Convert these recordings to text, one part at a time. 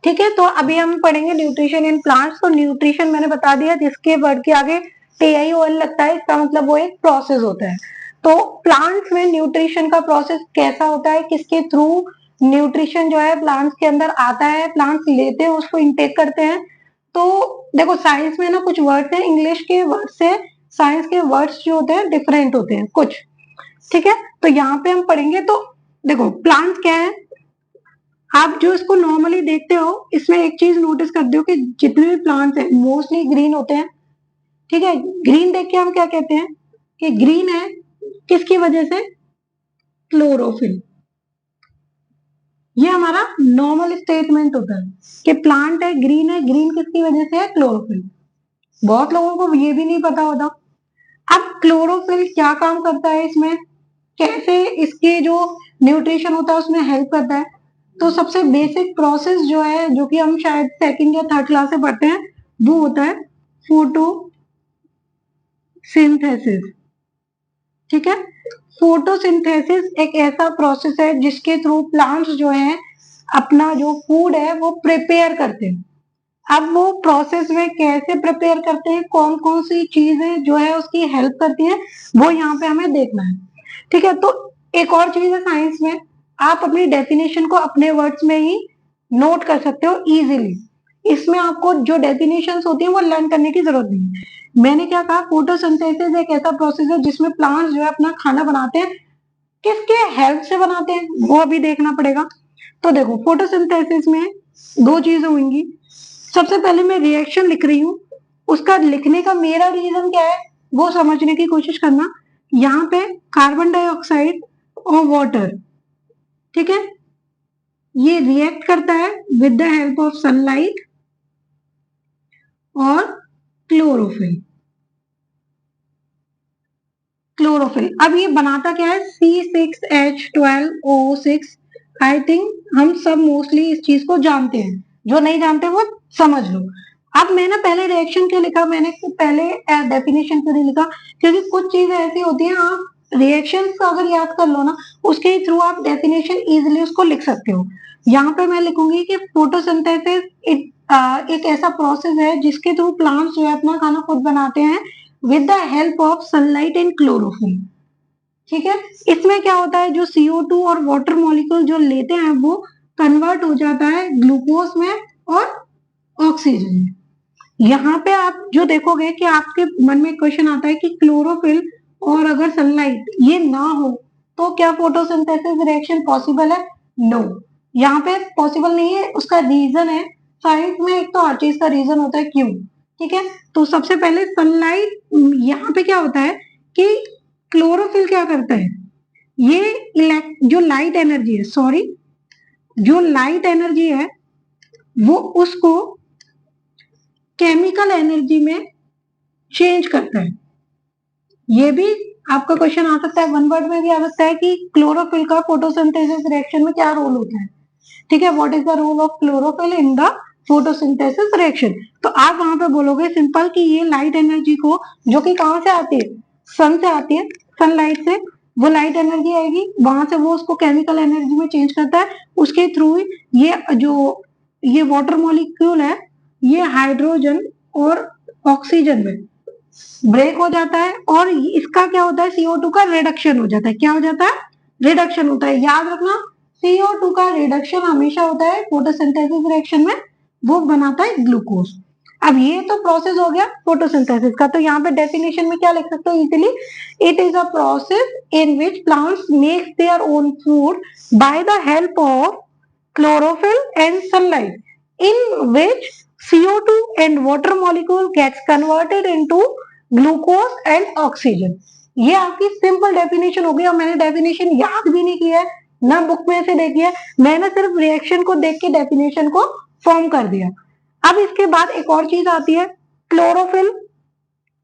ठीक है, तो अभी हम पढ़ेंगे न्यूट्रिशन इन प्लांट्स। तो न्यूट्रिशन मैंने बता दिया, जिसके वर्ड के आगे TION लगता है, इसका मतलब वो एक प्रोसेस होता है। तो प्लांट्स में न्यूट्रिशन का प्रोसेस कैसा होता है, किसके थ्रू न्यूट्रिशन जो है प्लांट्स के अंदर आता है, प्लांट्स लेते हैं उसको इंटेक करते हैं। तो देखो साइंस में ना कुछ वर्ड्स हैं, इंग्लिश के वर्ड से साइंस के वर्ड्स जो होते हैं डिफरेंट होते हैं कुछ। ठीक है, तो यहाँ पे हम पढ़ेंगे। तो देखो प्लांट्स क्या है, आप जो इसको नॉर्मली देखते हो, इसमें एक चीज नोटिस करते हो कि जितने भी प्लांट्स हैं मोस्टली ग्रीन होते हैं। ठीक है, ग्रीन देख के हम क्या कहते हैं कि ग्रीन है, किसकी वजह से? क्लोरोफिल। ये हमारा नॉर्मल स्टेटमेंट होता है कि प्लांट है, ग्रीन किसकी वजह से है? क्लोरोफिल। बहुत लोगों को ये भी नहीं पता होता। अब क्लोरोफिल क्या काम करता है इसमें, कैसे इसके जो न्यूट्रिशन होता है उसमें हेल्प करता है? तो सबसे बेसिक प्रोसेस जो है, जो कि हम शायद सेकंड या थर्ड क्लास से पढ़ते हैं, वो होता है फोटोसिंथेसिस। ठीक है, फोटोसिंथेसिस एक ऐसा प्रोसेस है जिसके थ्रू प्लांट्स जो है अपना जो फूड है वो प्रिपेयर करते हैं। अब वो प्रोसेस में कैसे प्रिपेयर करते हैं, कौन कौन सी चीजें जो है उसकी हेल्प करती है, वो यहाँ पे हमें देखना है। ठीक है, तो एक और चीज है साइंस में, आप अपनी डेफिनेशन को अपने वर्ड्स में ही नोट कर सकते हो इजीली। इसमें आपको जो डेफिनेशंस होती है वो लर्न करने की जरूरत नहीं है। मैंने क्या कहा, फोटोसिंथेसिस एक ऐसा प्रोसेस है जिसमें प्लांट्स जो है अपना खाना बनाते हैं। किसके हेल्प से बनाते हैं वो अभी देखना पड़ेगा। तो देखो फोटोसिंथेसिस में दो चीजें होंगी। सबसे पहले मैं रिएक्शन लिख रही हूँ, उसका लिखने का मेरा रीजन क्या है वो समझने की कोशिश करना। यहाँ पे कार्बन डाइऑक्साइड और वाटर, ठीक है, ये रिएक्ट करता है with the help of sunlight और क्लोरोफिल। अब ये बनाता क्या है? C6H12O6। आई थिंक हम सब मोस्टली इस चीज को जानते हैं, जो नहीं जानते वो समझ लो। अब मैंने पहले रिएक्शन क्यों लिखा, मैंने पहले डेफिनेशन क्यों नहीं लिखा? क्योंकि कुछ चीजें ऐसी होती हैं, आप रिएक्शन अगर याद कर लो ना, उसके थ्रू आप डेफिनेशन इजिली उसको लिख सकते हो। यहाँ पे मैं लिखूंगी कि फोटोसिंथेसिस एक ऐसा प्रोसेस है जिसके थ्रू प्लांट्स जो है अपना खाना खुद बनाते हैं with the help of sunlight and chlorophyll. ठीक है, इसमें क्या होता है, जो CO2 और वाटर मॉलिक्यूल जो लेते हैं वो कन्वर्ट हो जाता है ग्लूकोज में और ऑक्सीजन में। यहाँ पे आप जो देखोगे कि आपके मन में क्वेश्चन आता है कि क्लोरोफिल और अगर सनलाइट ये ना हो तो क्या फोटोसिंथेसिस रिएक्शन पॉसिबल है? नो, यहाँ पे पॉसिबल नहीं है। उसका रीजन है, साइंस में एक तो हर चीज का रीजन होता है क्यों। ठीक है, तो सबसे पहले सनलाइट, यहाँ पे क्या होता है कि क्लोरोफिल क्या करता है, ये जो लाइट एनर्जी है, सॉरी, जो लाइट एनर्जी है वो उसको केमिकल एनर्जी में चेंज करता है। ये भी आपका क्वेश्चन आ सकता है, वन वर्ड में भी आ सकता है कि क्लोरोफिल का फोटोसिंथेसिस रिएक्शन में क्या रोल होता है। ठीक है, what is the role of chlorophyll in the photosynthesis reaction? तो आप वहां पे बोलोगे सिंपल कि ये लाइट एनर्जी को, जो कि कहां से आती है? सन से आती है, सनलाइट से। वो लाइट एनर्जी आएगी, वहां से वो उसको केमिकल एनर्जी में चेंज करता है। उसके थ्रू ये वाटर मॉलिक्यूल है, ये हाइड्रोजन और ऑक्सीजन में ब्रेक हो जाता है और इसका क्या होता है, CO2 का रिडक्शन हो जाता है। क्या हो जाता है? रिडक्शन होता है। याद रखना, CO2 का रिडक्शन हमेशा होता है फोटोसिंथेसिस रिएक्शन में, वो बनाता है ग्लूकोज। अब ये तो प्रोसेस हो गया फोटोसिंथेसिस का। तो यहाँ पे डेफिनेशन में क्या लिख सकते हो easily, it is a process in which plants make their own food by the help of chlorophyll and sunlight, in which CO2 and water molecule gets converted into glucose and oxygen। ये आपकी simple definition हो गई, और मैंने definition याद भी नहीं किया है, ना बुक में से देखी है, मैंने सिर्फ रिएक्शन को देख के डेफिनेशन को फॉर्म कर दिया। अब इसके बाद एक और चीज आती है, क्लोरोफिल,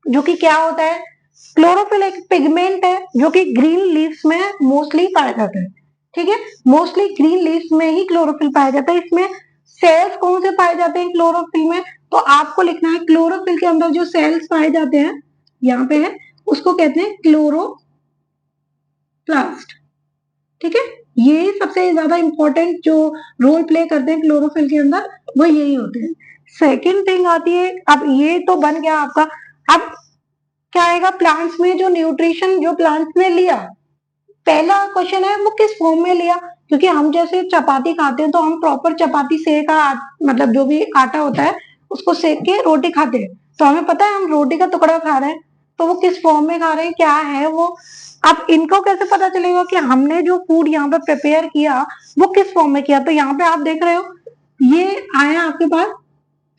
जो कि क्या होता है? क्लोरोफिल एक पिगमेंट है जो कि ग्रीन लीव्स में मोस्टली पाया जाता है। ठीक है, मोस्टली ग्रीन लीव्स में ही क्लोरोफिल पाया जाता है। इसमें सेल्स कौन से पाए जाते हैं क्लोरोफिल में? तो आपको लिखना है क्लोरोफिल के अंदर जो सेल्स पाए जाते हैं, यहाँ पे है, उसको कहते हैं क्लोरोप्लास्ट। ठीक है, ये सबसे ज्यादा इंपॉर्टेंट जो रोल प्ले करते हैं क्लोरोफिल के अंदर, वो यही होते हैं। सेकेंड थिंग आती है, अब ये तो बन गया आपका, अब क्या आएगा प्लांट्स में, जो न्यूट्रिशन जो प्लांट्स ने लिया, पहला क्वेश्चन है वो किस फॉर्म में लिया, क्योंकि हम जैसे चपाती खाते हैं तो हम प्रॉपर चपाती सेक का मतलब जो भी आटा होता है उसको सेक के रोटी खाते हैं, तो हमें पता है हम रोटी का टुकड़ा खा रहे हैं, तो वो किस फॉर्म में खा रहे हैं, क्या है वो। अब इनको कैसे पता चलेगा कि हमने जो फूड यहाँ पे प्रिपेयर किया वो किस फॉर्म में किया, तो यहाँ पे आप देख रहे हो ये आया आपके पास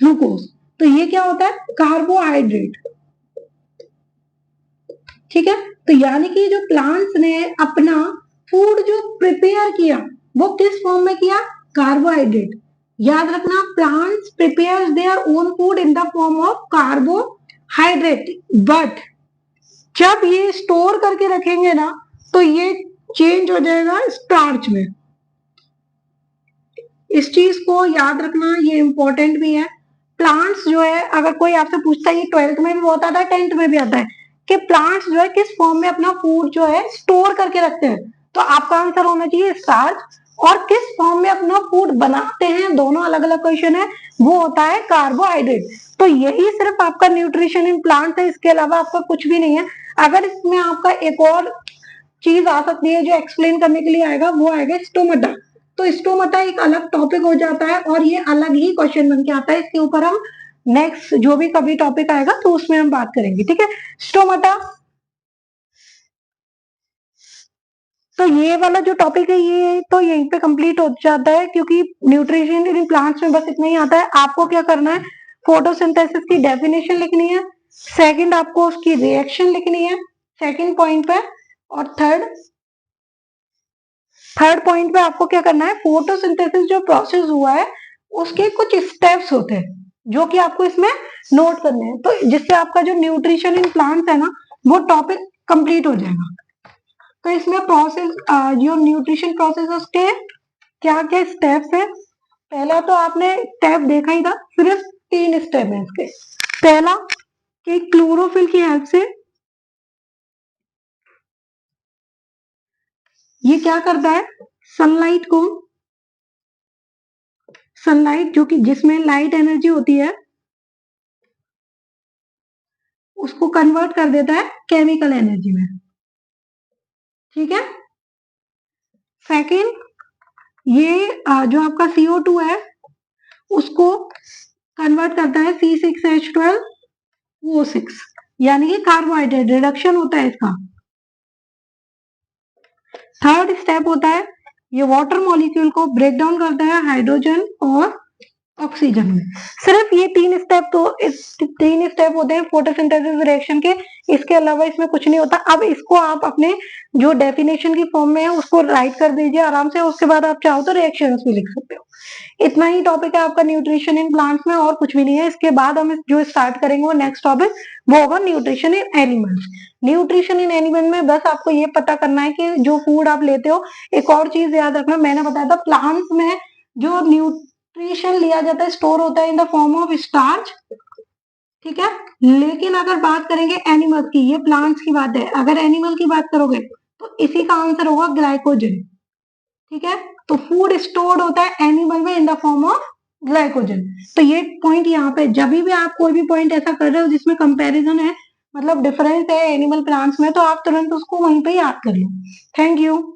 ग्लूकोज, तो ये क्या होता है कार्बोहाइड्रेट, ठीक है। तो यानी कि जो प्लांट्स ने अपना फूड जो प्रिपेयर किया वो किस फॉर्म में किया, कार्बोहाइड्रेट। याद रखना plants prepare their own food in the form of carbohydrate, but जब ये स्टोर करके रखेंगे ना तो ये चेंज हो जाएगा स्टार्च में। इस चीज को याद रखना, ये इंपॉर्टेंट भी है। प्लांट्स जो है, अगर कोई आपसे पूछता है, ये 12th में भी बहुत आता है, 10th में भी आता है, कि प्लांट्स जो है किस फॉर्म में अपना फूड जो है स्टोर करके रखते हैं, तो आपका आंसर होना चाहिए स्टार्च, और किस फॉर्म में अपना फूड बनाते हैं, दोनों अलग अलग क्वेश्चन है, वो होता है कार्बोहाइड्रेट। तो यही सिर्फ आपका न्यूट्रिशन इन प्लांट्स है, इसके अलावा आपका कुछ भी नहीं है। अगर इसमें आपका एक और चीज आ सकती है जो एक्सप्लेन करने के लिए आएगा, वो आएगा स्टोमेटा, तो स्टोमेटा एक अलग टॉपिक हो जाता है और ये अलग ही क्वेश्चन बन के आता है, इसके ऊपर हम नेक्स्ट जो भी कभी टॉपिक आएगा तो उसमें हम बात करेंगे, ठीक है। स्टोमेटा, तो ये वाला जो टॉपिक है ये तो यहीं पे कंप्लीट हो जाता है, क्योंकि न्यूट्रिशन इन प्लांट्स में बस इतना ही आता है। आपको क्या करना है, फोटोसिंथेसिस की डेफिनेशन लिखनी है, सेकंड आपको उसकी रिएक्शन लिखनी है सेकंड पॉइंट पे, और थर्ड पॉइंट पे आपको क्या करना है, फोटोसिंथेसिस जो प्रोसेस हुआ है उसके कुछ स्टेप्स होते हैं जो कि आपको इसमें नोट करने हैं, तो जिससे आपका जो न्यूट्रिशन इन प्लांट्स है ना वो टॉपिक कंप्लीट हो जाएगा। तो इसमें प्रोसेस जो न्यूट्रिशन प्रोसेस है उसके क्या क्या स्टेप्स है, पहला तो आपने स्टेप देखा ही था, सिर्फ 3 स्टेप है इसके। पहला कि क्लोरोफिल की हेल्प से ये क्या करता है, सनलाइट को, सनलाइट जो कि जिसमें लाइट एनर्जी होती है उसको कन्वर्ट कर देता है केमिकल एनर्जी में, ठीक है। सेकेंड, ये जो आपका CO2 है उसको कन्वर्ट करता है C6H12O6, यानी कि कार्बोहाइड्रेट रिडक्शन होता है इसका। थर्ड स्टेप होता है ये वाटर मॉलिक्यूल को ब्रेक डाउन करता है हाइड्रोजन और ऑक्सीजन में। सिर्फ ये 3 स्टेप, तो इस 3 स्टेप होते हैं फोटोसिंथेसिस रिएक्शन के, इसके अलावा इसमें कुछ नहीं होता। अब इसको आप अपने जो डेफिनेशन की फॉर्म में है उसको राइट कर दीजिए आराम से, उसके बाद आप चाहो तो रिएक्शंस भी लिख सकते हो। इतना ही टॉपिक है आपका न्यूट्रिशन इन प्लांट्स में, और कुछ भी नहीं है। इसके बाद हम जो स्टार्ट करेंगे वो नेक्स्ट टॉपिक वो होगा nutrition in animals. Nutrition in animal में बस आपको ये पता करना है कि जो फूड आप लेते हो, एक और चीज याद रखना, मैंने बताया था प्लांट्स में जो न्यूट्रिशन लिया जाता है स्टोर होता है in the form of starch, ठीक है। लेकिन अगर बात करेंगे एनिमल्स की, ये प्लांट्स की बात है, अगर एनिमल की बात करोगे तो इसी का आंसर होगा ग्लाइकोजन, ठीक है। तो फूड स्टोर्ड होता है एनिमल में in the form of glycogen. तो ये पॉइंट यहाँ पे जब भी आप कोई भी पॉइंट ऐसा कर रहे हो जिसमें कंपैरिजन है, मतलब डिफरेंस है एनिमल प्लांट्स में, तो आप तुरंत उसको वहीं पे याद कर लो। Thank you.